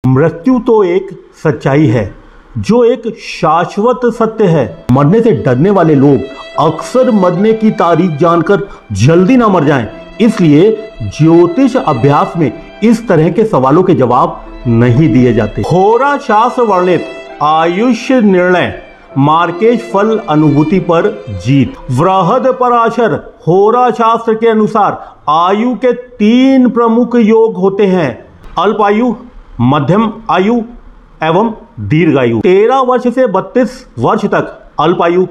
मृत्यु तो एक सच्चाई है, जो एक शाश्वत सत्य है। मरने से डरने वाले लोग अक्सर मरने की तारीख जानकर जल्दी ना मर जाएं। इसलिए ज्योतिष अभ्यास में इस तरह के सवालों के जवाब नहीं दिए जाते। होरा शास्त्र वर्णित आयुष्य निर्णय मार्केश फल अनुभूति पर जीत। वृहद पराशर होरा शास्त्र के अनुसार आयु के 3 प्रमुख योग होते हैं: अल्प आयु, मध्यम आयु एवं दीर्घायु। 13 वर्ष से 32 वर्ष तक अल्प आयु,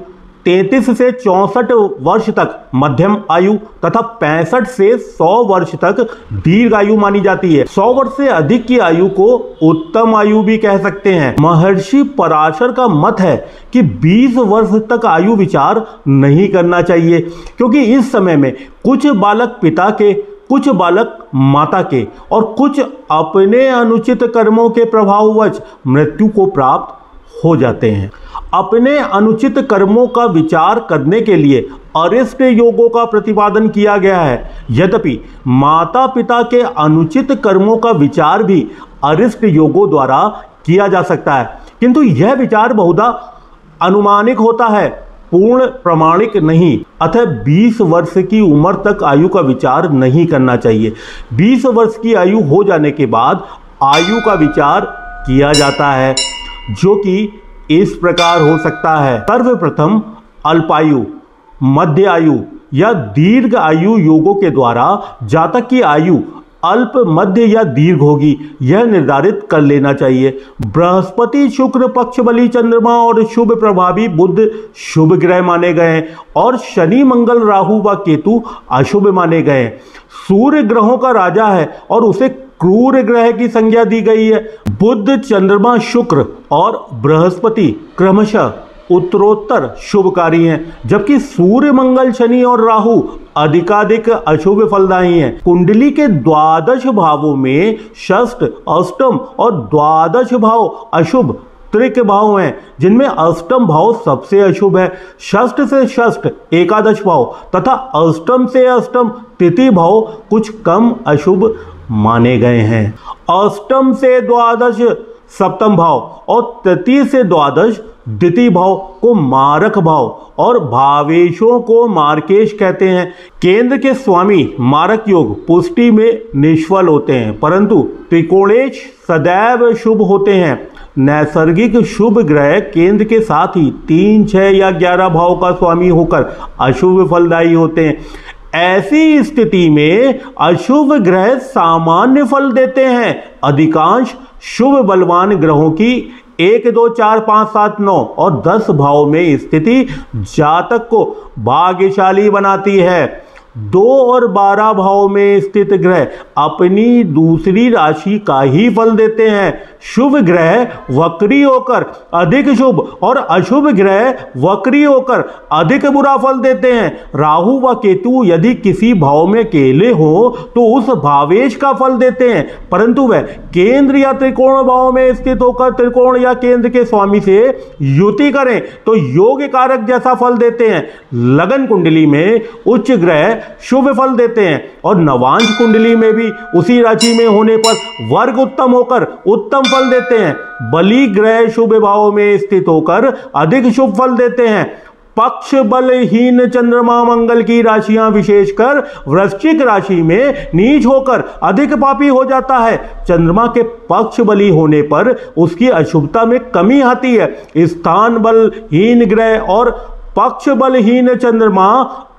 33 से 64 वर्ष तक मध्यम आयु तथा 65 से 100 वर्ष तक दीर्घायु मानी जाती है। 100 वर्ष से अधिक की आयु को उत्तम आयु भी कह सकते हैं। महर्षि पराशर का मत है कि 20 वर्ष तक आयु विचार नहीं करना चाहिए, क्योंकि इस समय में कुछ बालक पिता के, कुछ बालक माता के और कुछ अपने अनुचित कर्मों के प्रभाववश मृत्यु को प्राप्त हो जाते हैं। अपने अनुचित कर्मों का विचार करने के लिए अरिष्ट योगों का प्रतिपादन किया गया है। यद्यपि माता पिता के अनुचित कर्मों का विचार भी अरिष्ट योगों द्वारा किया जा सकता है, किंतु यह विचार बहुधा अनुमानिक होता है, पूर्ण प्रमाणिक नहीं। अतः 20 वर्ष की उम्र तक आयु का विचार नहीं करना चाहिए। 20 वर्ष की आयु हो जाने के बाद आयु का विचार किया जाता है, जो कि इस प्रकार हो सकता है। सर्वप्रथम अल्पायु, मध्य आयु या दीर्घ आयु योगों के द्वारा जातक की आयु अल्प, मध्य या दीर्घ होगी, यह निर्धारित कर लेना चाहिए। बृहस्पति, शुक्र, पक्ष बली, चंद्रमा और शुभ प्रभावी बुध शुभ ग्रह माने गए हैं और शनि, मंगल, राहु व केतु अशुभ माने गए हैं। सूर्य ग्रहों का राजा है और उसे क्रूर ग्रह की संज्ञा दी गई है। बुध, चंद्रमा, शुक्र और बृहस्पति क्रमशः उत्तरोत्तर शुभकारी हैं, जबकि सूर्य, मंगल, शनि और राहु अधिकाधिक अशुभ फलदायी हैं। कुंडली के 12 भावों में षष्ठ, अष्टम और द्वादश भाव अशुभ त्रिक भाव हैं, जिनमें अष्टम भाव सबसे अशुभ है। षष्ठ से षष्ठ एकादश भाव तथा अष्टम से अष्टम तृतीय भाव कुछ कम अशुभ माने गए हैं। अष्टम से द्वादश सप्तम भाव और तृतीय से द्वादश द्वितीय भाव को मारक भाव और भावेशों को मार्केश कहते हैं। केंद्र के स्वामी मारक योग पुष्टि में निष्फल होते हैं, परंतु त्रिकोणेश सदैव शुभ होते हैं। नैसर्गिक शुभ ग्रह केंद्र के साथ ही 3, 6 या 11 भाव का स्वामी होकर अशुभ फलदायी होते हैं। ऐसी स्थिति में अशुभ ग्रह सामान्य फल देते हैं। अधिकांश शुभ बलवान ग्रहों की 1, 2, 4, 5, 7, 9 और 10 भाव में स्थिति जातक को भाग्यशाली बनाती है। 2 और 12 भाव में स्थित ग्रह अपनी दूसरी राशि का ही फल देते हैं। शुभ ग्रह वक्री होकर अधिक शुभ और अशुभ ग्रह वक्री होकर अधिक बुरा फल देते हैं। राहु व केतु यदि किसी भाव में केले हो तो उस भावेश का फल देते हैं, परंतु वह केंद्र या त्रिकोण भाव में स्थित होकर त्रिकोण या केंद्र के स्वामी से युति करें तो योग कारक जैसा फल देते हैं। लगन कुंडली में उच्च ग्रह शुभ फल देते हैं और नवांश कुंडली में भी उसी राशि में होने पर वर्ग उत्तम होकर उत्तम फल देते हैं। बली ग्रह शुभ भाव में स्थित होकर अधिक शुभ फल देते हैं। पक्ष बलहीन चंद्रमा मंगल की राशियां विशेषकर वृश्चिक राशि में नीच होकर अधिक पापी हो जाता है। चंद्रमा के पक्ष बली होने पर उसकी अशुभता में कमी आती है। स्थान बलहीन ग्रह और पक्ष बलहीन चंद्रमा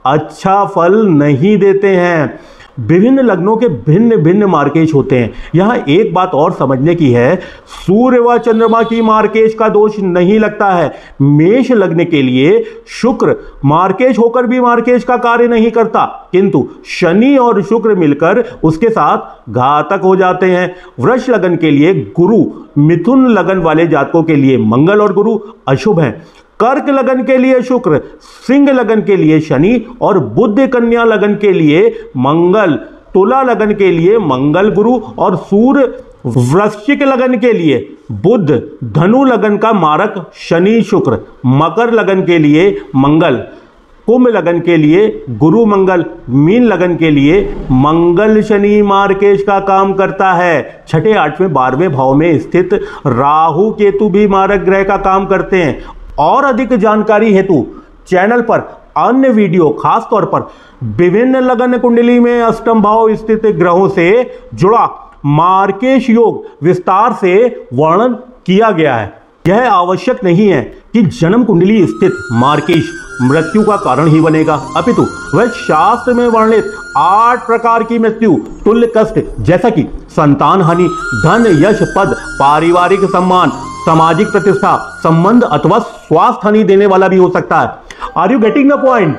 अच्छा फल नहीं देते हैं। विभिन्न लग्नों के भिन्न भिन्न मार्केश होते हैं। यहाँ एक बात और समझने की है, सूर्य व चंद्रमा की मार्केश का दोष नहीं लगता है। मेष लग्न के लिए शुक्र मार्केश होकर भी मार्केश का कार्य नहीं करता, किंतु शनि और शुक्र मिलकर उसके साथ घातक हो जाते हैं। वृष लग्न के लिए गुरु, मिथुन लग्न वाले जातकों के लिए मंगल और गुरु अशुभ हैं। कर्क लगन के लिए शुक्र, सिंह लगन के लिए शनि और बुध कन्या लगन के लिए मंगल, तुला लगन के लिए मंगल गुरु और सूर्य वृश्चिक लगन के लिए बुध, धनु लगन का मारक शनि शुक्र, मकर लगन के लिए मंगल, कुंभ लगन के लिए गुरु मंगल, मीन लगन के लिए मंगल शनि मार्केश का काम करता है। छठे, 8वें, 12वें भाव में स्थित राहु केतु भी मारक ग्रह का काम करते हैं। और अधिक जानकारी हेतु चैनल पर अन्य वीडियो, खास तौर पर विभिन्न लगन कुंडली में अष्टम भाव स्थित ग्रहों से जुड़ा मार्केश योग विस्तार से वर्णन किया गया है। यह आवश्यक नहीं है कि जन्म कुंडली स्थित मार्केश मृत्यु का कारण ही बनेगा, अपितु वह शास्त्र में वर्णित 8 प्रकार की मृत्यु, तुल्य कष्ट जैसा कि संतान हानि, धन, यश, पद, पारिवारिक सम्मान, सामाजिक प्रतिष्ठा, संबंध अथवा स्वास्थ्य हानि देने वाला भी हो सकता है। Are you getting the point?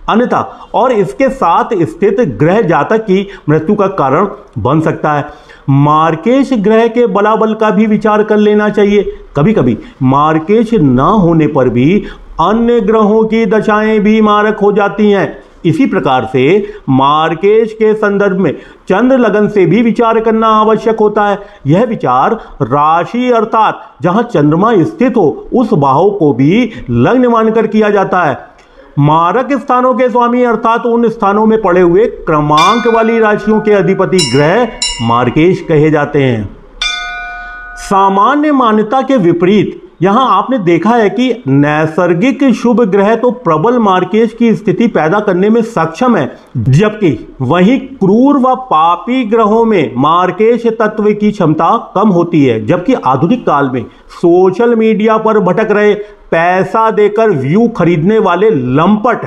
अन्यथा और इसके साथ स्थित ग्रह जातक की मृत्यु का कारण बन सकता है। मार्केश ग्रह के बलाबल का भी विचार कर लेना चाहिए। कभी कभी मार्केश न होने पर भी अन्य ग्रहों की दशाएं भी मारक हो जाती हैं। इसी प्रकार से मार्केश के संदर्भ में चंद्र लगन से भी विचार करना आवश्यक होता है। यह विचार राशि अर्थात जहां चंद्रमा स्थित हो उस भाव को भी लग्न मानकर किया जाता है। मारक स्थानों के स्वामी अर्थात उन स्थानों में पड़े हुए क्रमांक वाली राशियों के अधिपति ग्रह मार्केश कहे जाते हैं। सामान्य मान्यता के विपरीत यहां आपने देखा है कि नैसर्गिक शुभ ग्रह तो प्रबल मार्केश की स्थिति पैदा करने में सक्षम है, जबकि वहीं क्रूर व पापी ग्रहों में मार्केश तत्व की क्षमता कम होती है। जबकि आधुनिक काल में सोशल मीडिया पर भटक रहे, पैसा देकर व्यू खरीदने वाले लंपट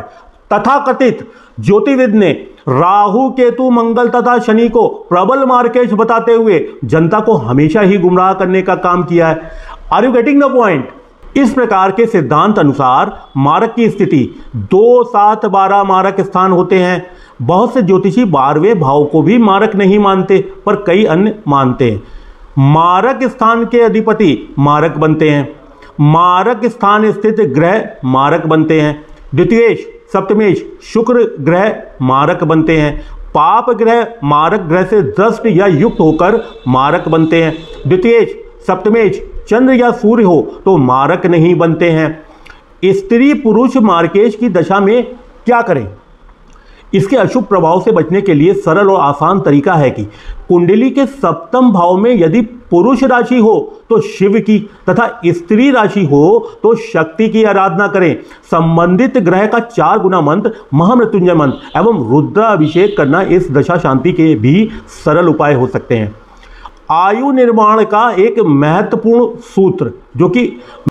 तथाकथित ज्योतिविद ने राहु, केतु, मंगल तथा शनि को प्रबल मार्केश बताते हुए जनता को हमेशा ही गुमराह करने का काम किया है। Are you getting the point? इस प्रकार के सिद्धांत अनुसार मारक की स्थिति 2, 7, 12 मारक स्थान होते हैं। बहुत से ज्योतिषी 12वें भाव को भी मारक नहीं मानते, पर कई अन्य मानते हैं। मारक स्थान के अधिपति मारक बनते हैं। मारक स्थान स्थित ग्रह मारक बनते हैं। द्वितीयेश, सप्तमेश शुक्र ग्रह मारक बनते हैं। पाप ग्रह मारक ग्रह से दृष्ट या युक्त होकर मारक बनते हैं। द्वितीयेश, सप्तमेश चंद्र या सूर्य हो तो मारक नहीं बनते हैं। स्त्री पुरुष मार्केश की दशा में क्या करें? इसके अशुभ प्रभाव से बचने के लिए सरल और आसान तरीका है कि कुंडली के सप्तम भाव में यदि पुरुष राशि हो तो शिव की तथा स्त्री राशि हो तो शक्ति की आराधना करें। संबंधित ग्रह का 4 गुना मंत्र, महामृत्युंजय मंत्र एवं रुद्राभिषेक करना इस दशा शांति के भी सरल उपाय हो सकते हैं। आयु निर्माण का एक महत्वपूर्ण सूत्र जो कि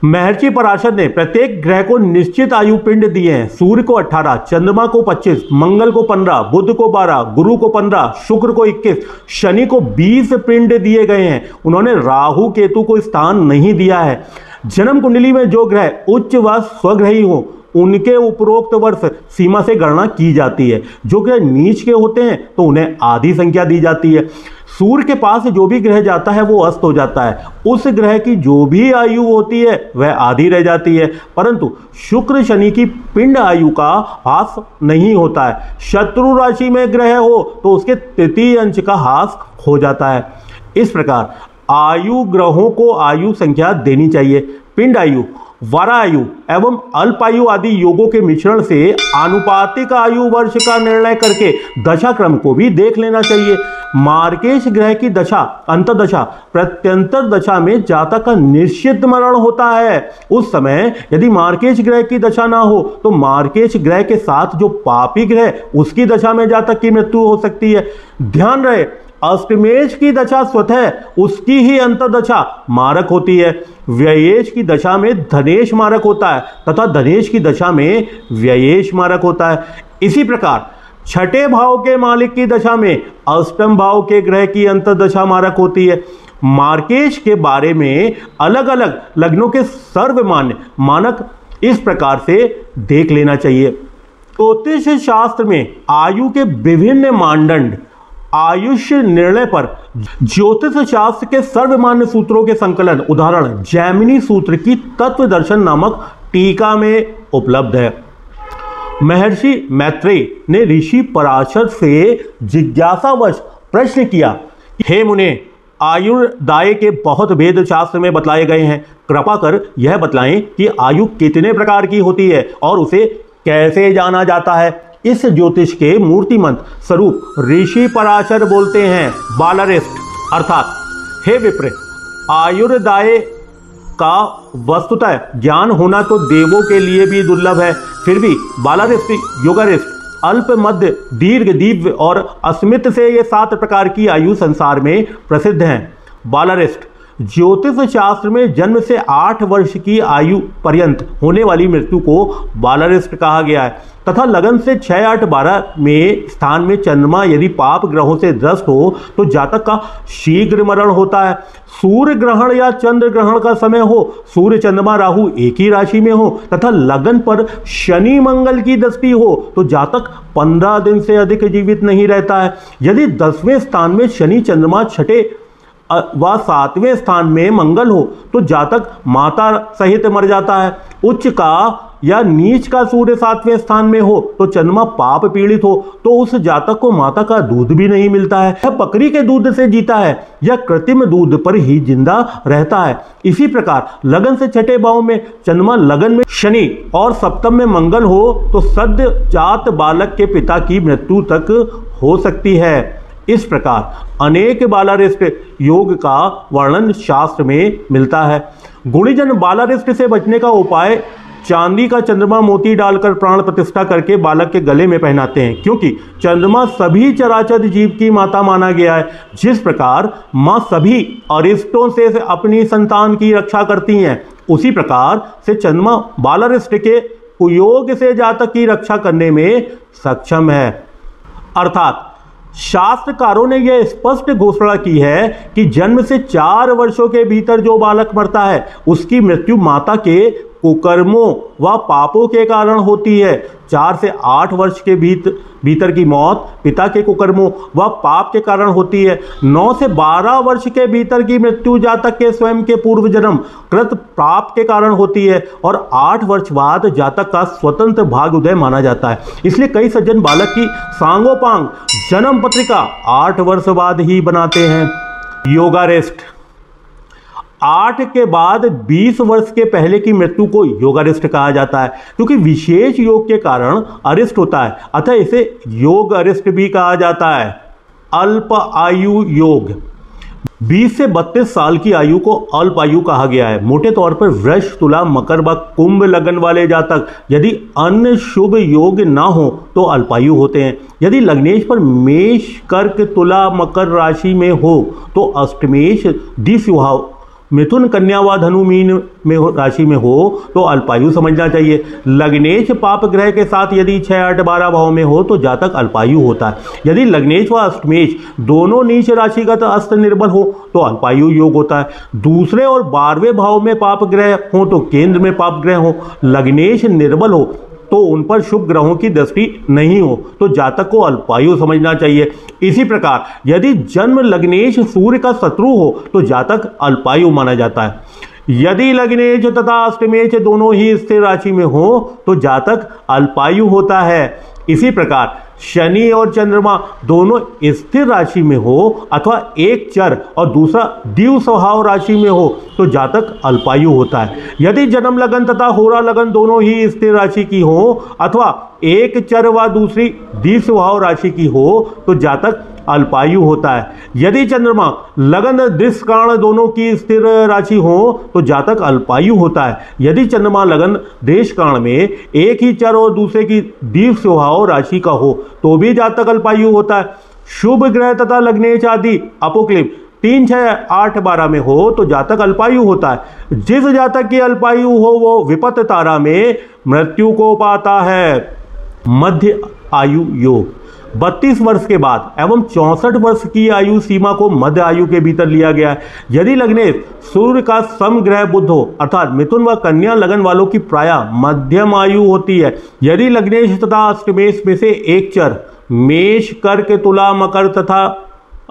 महर्षि पराशर ने प्रत्येक ग्रह को निश्चित आयु पिंड दिए हैं। सूर्य को 18, चंद्रमा को 25, मंगल को 15, बुध को 12, गुरु को 15, शुक्र को 21, शनि को 20 पिंड दिए गए हैं। उन्होंने राहु केतु को स्थान नहीं दिया है। जन्म कुंडली में जो ग्रह उच्च व स्वग्रही हो उनके उपरोक्त वर्ष सीमा से गणना की जाती है। जो ग्रह नीच के होते हैं तो उन्हें आधी संख्या दी जाती है। सूर्य के पास जो भी ग्रह जाता है वो अस्त हो जाता है। उस ग्रह की जो भी आयु होती है वह आधी रह जाती है, परंतु शुक्र शनि की पिंड आयु का हास नहीं होता है। शत्रु राशि में ग्रह हो तो उसके तृतीय अंश का हास हो जाता है। इस प्रकार आयु ग्रहों को आयु संख्या देनी चाहिए। पिंड आयु, वरायु एवं अल्पायु आदि योगों के मिश्रण से आनुपातिक आयु वर्ष का निर्णय करके दशा क्रम को भी देख लेना चाहिए। मार्केश ग्रह की दशा, अंतर्दशा, प्रत्यंतर दशा में जातक का निश्चित मरण होता है। उस समय यदि मार्केश ग्रह की दशा ना हो तो मार्केश ग्रह के साथ जो पापी ग्रह उसकी दशा में जातक की मृत्यु हो सकती है। ध्यान रहे, अष्टमेश की दशा स्वतः उसकी ही अंतर्दशा मारक होती है। व्ययेश की दशा में धनेश मारक होता है तथा धनेश की दशा में व्ययेश मारक होता है। इसी प्रकार छठे भाव के मालिक की दशा में अष्टम भाव के ग्रह की अंतर्दशा मारक होती है। मार्केश के बारे में अलग अलग लग्नों के सर्वमान्य मानक इस प्रकार से देख लेना चाहिए। ज्योतिष शास्त्र में आयु के विभिन्न मानदंड, आयुष्य निर्णय पर ज्योतिष शास्त्र के सर्वमान्य सूत्रों के संकलन, उदाहरण जैमिनी सूत्र की तत्व दर्शन नामक टीका में उपलब्ध है। महर्षि मैत्रेय ने ऋषि पराशर से जिज्ञासावश प्रश्न किया, हे मुने, आयुर्दाय के बहुत भेद शास्त्र में बतलाए गए हैं। कृपा कर यह बतलाएं कि आयु कितने प्रकार की होती है और उसे कैसे जाना जाता है? इस ज्योतिष के मूर्तिमंत स्वरूप ऋषि पराशर बोलते हैं, बालारिष्ट अर्थात हे विप्र, आयुर्दाय का वस्तुतः ज्ञान होना तो देवों के लिए भी दुर्लभ है, फिर भी बालारिष्ट, योगारिष्ट, अल्प, मध्य, दीर्घ, दिव्य और अस्मित से ये 7 प्रकार की आयु संसार में प्रसिद्ध हैं। बालारिष्ट ज्योतिष शास्त्र में जन्म से 8 वर्ष की आयु पर्यंत होने वाली मृत्यु को बालारिष्ट कहा गया है तथा लगन से 6, 8, 12 में स्थान में चंद्रमा यदि पाप ग्रहों से ग्रस्त हो तो जातक का शीघ्र मरण होता है। सूर्य ग्रहण या चंद्र ग्रहण का समय हो, सूर्य, चंद्रमा, राहु एक ही राशि में हो तथा लगन पर शनि मंगल की दृष्टि हो तो जातक 15 दिन से अधिक जीवित नहीं रहता है। यदि 10वें स्थान में शनि, चंद्रमा, 6ठे व 7वें स्थान में मंगल हो तो जातक माता सहित मर जाता है। उच्च का या नीच का सूर्य 7वें स्थान में हो तो चंद्रमा पाप पीड़ित हो तो उस जातक को माता का दूध भी नहीं मिलता है, यह बकरी के दूध से जीता है या कृत्रिम दूध पर ही जिंदा रहता है। इसी प्रकार लगन से 6ठे भाव में चंद्रमा, लगन में शनि और सप्तम में मंगल हो तो सद्य जात बालक के पिता की मृत्यु तक हो सकती है। इस प्रकार अनेक बालारिष्ट योग का वर्णन शास्त्र में मिलता है। गुणीजन बालारिष्ट से बचने का उपाय चांदी का चंद्रमा मोती डालकर प्राण प्रतिष्ठा करके बालक के गले में पहनाते हैं, क्योंकि चंद्रमा सभी चराचर जीव की माता माना गया है। जिस प्रकार माँ सभी अरिष्टों से अपनी संतान की रक्षा करती हैं, उसी प्रकार से चंद्रमा बालारिष्ट के कुयोग से जातक की रक्षा करने में सक्षम है। अर्थात शास्त्रकारों ने यह स्पष्ट घोषणा की है कि जन्म से 4 वर्षों के भीतर जो बालक मरता है उसकी मृत्यु माता के कुकर्मों व पापों के कारण होती है। 4 से 8 वर्ष के भीतर की मौत पिता के कुकर्मों व पाप के कारण होती है। 9 से 12 वर्ष के भीतर की मृत्यु जातक के स्वयं के पूर्व जन्म कृत पाप के कारण होती है और 8 वर्ष बाद जातक का स्वतंत्र भाग उदय माना जाता है। इसलिए कई सज्जन बालक की सांगोपांग जन्म पत्रिका 8 वर्ष बाद ही बनाते हैं। योगारिष्ट 8 के बाद 20 वर्ष के पहले की मृत्यु को योगारिष्ट कहा जाता है, क्योंकि विशेष योग के कारण अरिष्ट होता है, अतः इसे योग अरिष्ट भी कहा जाता है। अल्प आयु योग 20 से 32 साल की आयु को अल्प आयु कहा गया है। मोटे तौर पर वृष, तुला, मकर व कुंभ लगन वाले जातक यदि अन्य शुभ योग ना हो तो अल्पायु होते हैं। यदि लग्नेश पर मेष, कर्क, तुला, मकर राशि में हो तो अष्टमेश, द्विस्वभाव मिथुन, कन्या व धनु, मीन में राशि में हो तो अल्पायु समझना चाहिए। लग्नेश पाप ग्रह के साथ यदि 6, 8, 12 भाव में हो तो जातक अल्पायु होता है। यदि लग्नेश व अष्टमेश दोनों नीच राशिगत अस्त निर्बल हो तो अल्पायु योग होता है। दूसरे और 12वें भाव में पाप ग्रह हो तो केंद्र में पाप ग्रह हो, लग्नेश निर्बल हो तो उन पर शुभ ग्रहों की दृष्टि नहीं हो तो जातक को अल्पायु समझना चाहिए। इसी प्रकार यदि जन्म लग्नेश सूर्य का शत्रु हो तो जातक अल्पायु माना जाता है। यदि लग्नेश तथा अष्टमेश दोनों ही स्थिर राशि में हो तो जातक अल्पायु होता है। इसी प्रकार शनि और चंद्रमा दोनों स्थिर राशि में हो अथवा एक चर और दूसरा द्विव स्वभाव राशि में हो तो जातक अल्पायु होता है। यदि जन्म लगन तथा होरा लगन दोनों ही स्थिर राशि की हो अथवा एक चर व दूसरी द्विव स्वभाव राशि की हो तो जातक अल्पायु होता है। यदि चंद्रमा लगन दृष्काण दोनों की स्थिर राशि हो तो जातक अल्पायु होता है। यदि चंद्रमा लगन देशकाण में एक ही चर और दूसरे की द्विव स्वभाव राशि का हो तो भी जातक अल्पायु होता है। शुभ ग्रह तथा लग्नेश आदि अपोक्लिप 3, 6, 8, 12 में हो तो जातक अल्पायु होता है। जिस जातक की अल्पायु हो वो विपत तारा में मृत्यु को पाता है। मध्य आयु योग 32 वर्ष के बाद एवं 64 वर्ष की आयु सीमा को मध्य आयु के भीतर लिया गया है। यदि लग्नेश सूर्य का समग्रह बुध हो अर्थात मिथुन व कन्या लगन वालों की प्राय मध्यम आयु होती है। यदि लग्नेश तथा अष्टमेश में से एक चर मेष, कर्क, तुला, मकर तथा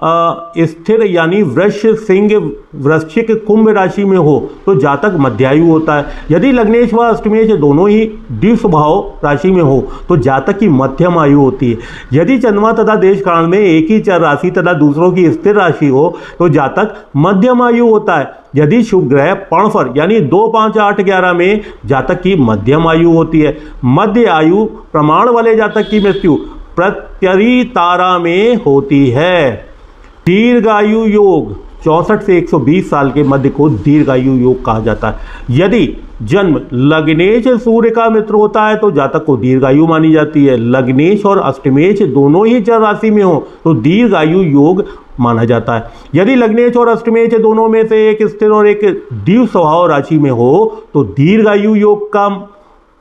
स्थिर यानी वृष सिंह वृश्चिक कुंभ राशि में हो तो जातक मध्यायु होता है। यदि लग्नेश व अष्टमेश दोनों ही द्विस्वभाव राशि में हो तो जातक की मध्यम आयु होती है। यदि चंद्रमा तथा देश काल में एक ही चर राशि तथा दूसरों की स्थिर राशि हो तो जातक मध्यम आयु होता है। यदि शुभ ग्रह पर्णफर यानी 2, 5, 8, 11 में जातक की मध्यम आयु होती है। मध्य आयु प्रमाण वाले जातक की मृत्यु प्रत्यरी तारा में होती है। दीर्घायु योग 64 से 120 साल के मध्य को दीर्घायु योग कहा जाता है। यदि जन्म लग्नेश सूर्य का मित्र होता है तो जातक को दीर्घायु मानी जाती है। लग्नेश और अष्टमेश दोनों ही चर राशि में हो तो दीर्घायु योग माना जाता है। यदि लग्नेश और अष्टमेश दोनों में से एक स्थिर और एक द्वितीय स्वभाव राशि में हो तो दीर्घायु योग का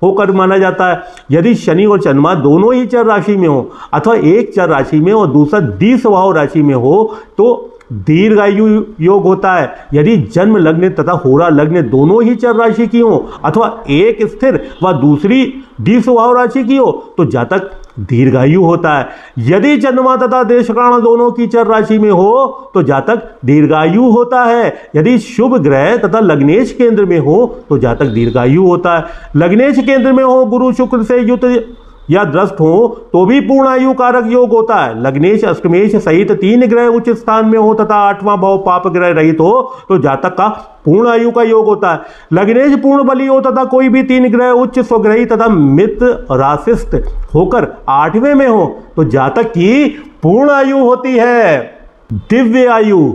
होकर माना जाता है। यदि शनि और चंद्रमा दोनों ही चर राशि में हो अथवा एक चर राशि में और दूसरा द्वितीय स्वभाव राशि में हो तो दीर्घायु योग होता है। यदि जन्म लग्न तथा होरा लग्न दोनों ही चर राशि की हो अथवा एक स्थिर व दूसरी द्वितीय स्वभाव राशि की हो तो जातक दीर्घायु होता है। यदि चंद्रमा तथा देशकाल दोनों की चर राशि में हो तो जातक दीर्घायु होता है। यदि शुभ ग्रह तथा लग्नेश केंद्र में हो तो जातक दीर्घायु होता है। लग्नेश केंद्र में हो गुरु शुक्र से युक्त या द्रष्ट हो तो भी पूर्ण आयु कारक योग होता है। लग्नेश अष्टमेश सहित 3 ग्रह उच्च स्थान में हो तथा 8वां भाव पाप ग्रह रहित हो तो जातक का पूर्ण आयु का योग होता है। लग्नेश पूर्ण बली हो तथा कोई भी 3 ग्रह उच्च स्वग्रही तथा मित्र राशिस्थ होकर 8वें में हो तो जातक की पूर्ण आयु होती है। दिव्य आयु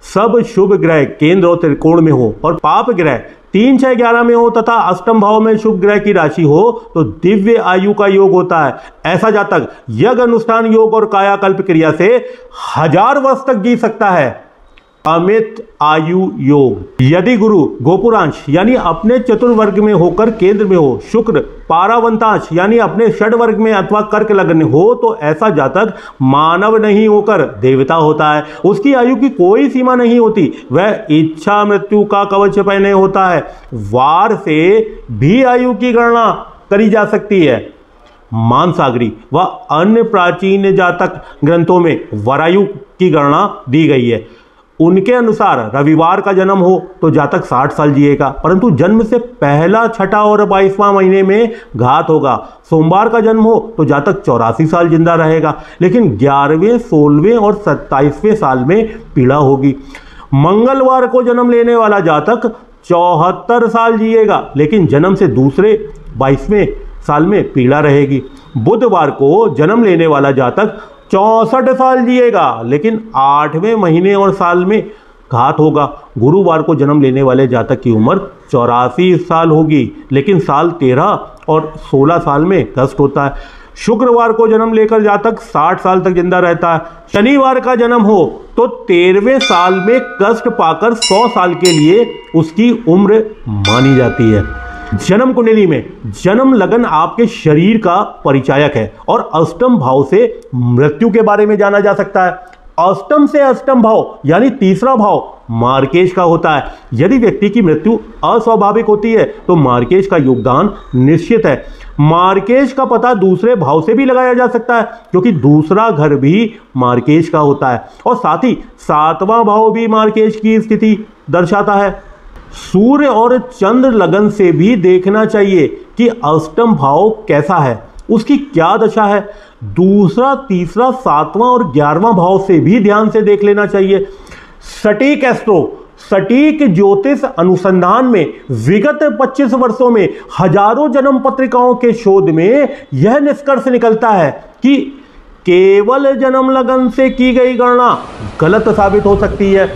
सब शुभ ग्रह केंद्र और त्रिकोण में हो और पाप ग्रह 3, 6, 11 में हो तथा अष्टम भाव में शुभ ग्रह की राशि हो तो दिव्य आयु का योग होता है। ऐसा जातक यज्ञ अनुष्ठान योग और कायाकल्प क्रिया से 1000 वर्ष तक जी सकता है। अमित आयु योग यदि गुरु गोपुरांश यानी अपने चतुर्वर्ग में होकर केंद्र में हो, शुक्र पारावंतांश यानी अपने षड वर्ग में अथवा कर्क लग्न हो तो ऐसा जातक मानव नहीं होकर देवता होता है। उसकी आयु की कोई सीमा नहीं होती, वह इच्छा मृत्यु का कवच पहने होता है। वार से भी आयु की गणना करी जा सकती है। मानसागरी व अन्य प्राचीन जातक ग्रंथों में वरायु की गणना दी गई है। उनके अनुसार रविवार का जन्म हो तो जातक 60 साल जिएगा, परंतु जन्म से पहला, छठा और 22वां महीने में घात होगा। सोमवार का जन्म हो तो जातक 84 साल जिंदा रहेगा, लेकिन 11वें, 16वें और 27वें साल में पीड़ा होगी। मंगलवार को जन्म लेने वाला जातक 74 साल जिएगा, लेकिन जन्म से दूसरे 22वें साल में पीड़ा रहेगी। बुधवार को जन्म लेने वाला जातक 64 साल जिएगा, लेकिन 8वें महीने और साल में घात होगा। गुरुवार को जन्म लेने वाले जातक की उम्र 84 साल होगी, लेकिन साल 13 और 16 साल में कष्ट होता है। शुक्रवार को जन्म लेकर जातक 60 साल तक जिंदा रहता है। शनिवार का जन्म हो तो 13वें साल में कष्ट पाकर 100 साल के लिए उसकी उम्र मानी जाती है। जन्म कुंडली में जन्म लगन आपके शरीर का परिचायक है और अष्टम भाव से मृत्यु के बारे में जाना जा सकता है। अष्टम से अष्टम भाव यानी तीसरा भाव मार्केश का होता है। यदि व्यक्ति की मृत्यु अस्वाभाविक होती है तो मार्केश का योगदान निश्चित है। मार्केश का पता दूसरे भाव से भी लगाया जा सकता है, क्योंकि दूसरा घर भी मार्केश का होता है और साथ ही 7वां भाव भी मार्केश की स्थिति दर्शाता है। सूर्य और चंद्र लगन से भी देखना चाहिए कि अष्टम भाव कैसा है, उसकी क्या दशा है। दूसरा, तीसरा, 7वां और 11वां भाव से भी ध्यान से देख लेना चाहिए। सटीक ज्योतिष अनुसंधान में विगत 25 वर्षों में हजारों जन्म पत्रिकाओं के शोध में यह निष्कर्ष निकलता है कि केवल जन्म लगन से की गई गणना गलत साबित हो सकती है।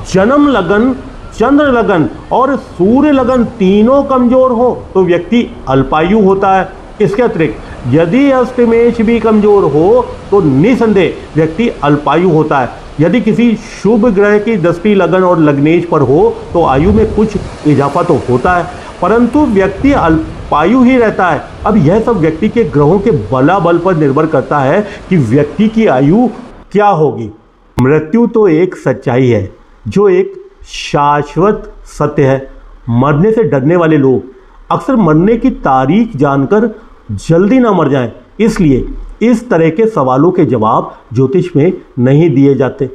जन्म लगन, चंद्र लगन और सूर्य लगन तीनों कमजोर हो तो व्यक्ति अल्पायु होता है। इसके अतिरिक्त यदि अष्टमेश भी कमजोर हो तो निसंदेह व्यक्ति अल्पायु होता है। यदि किसी शुभ ग्रह की दृष्टि लगन और लग्नेश पर हो तो आयु में कुछ इजाफा तो होता है, परंतु व्यक्ति अल्पायु ही रहता है। अब यह सब व्यक्ति के ग्रहों के बलाबल पर निर्भर करता है कि व्यक्ति की आयु क्या होगी। मृत्यु तो एक सच्चाई है जो एक शाश्वत सत्य है। मरने से डरने वाले लोग अक्सर मरने की तारीख जानकर जल्दी ना मर जाएं, इसलिए इस तरह के सवालों के जवाब ज्योतिष में नहीं दिए जाते।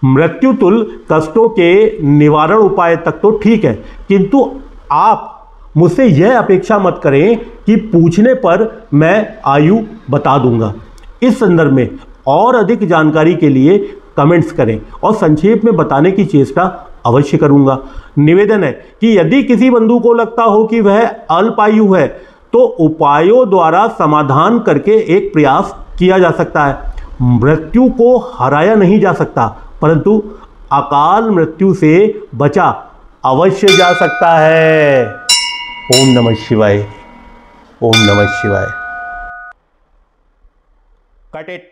मृत्यु तुल्य कष्टों के निवारण उपाय तक तो ठीक है, किंतु आप मुझसे यह अपेक्षा मत करें कि पूछने पर मैं आयु बता दूंगा। इस संदर्भ में और अधिक जानकारी के लिए कमेंट्स करें और संक्षेप में बताने की चेष्टा अवश्य करूंगा। निवेदन है कि यदि किसी बंधु को लगता हो कि वह अल्पायु है तो उपायों द्वारा समाधान करके एक प्रयास किया जा सकता है। मृत्यु को हराया नहीं जा सकता, परंतु अकाल मृत्यु से बचा अवश्य जा सकता है। ओम नमः शिवाय। ओम नमः शिवाय। Cut it.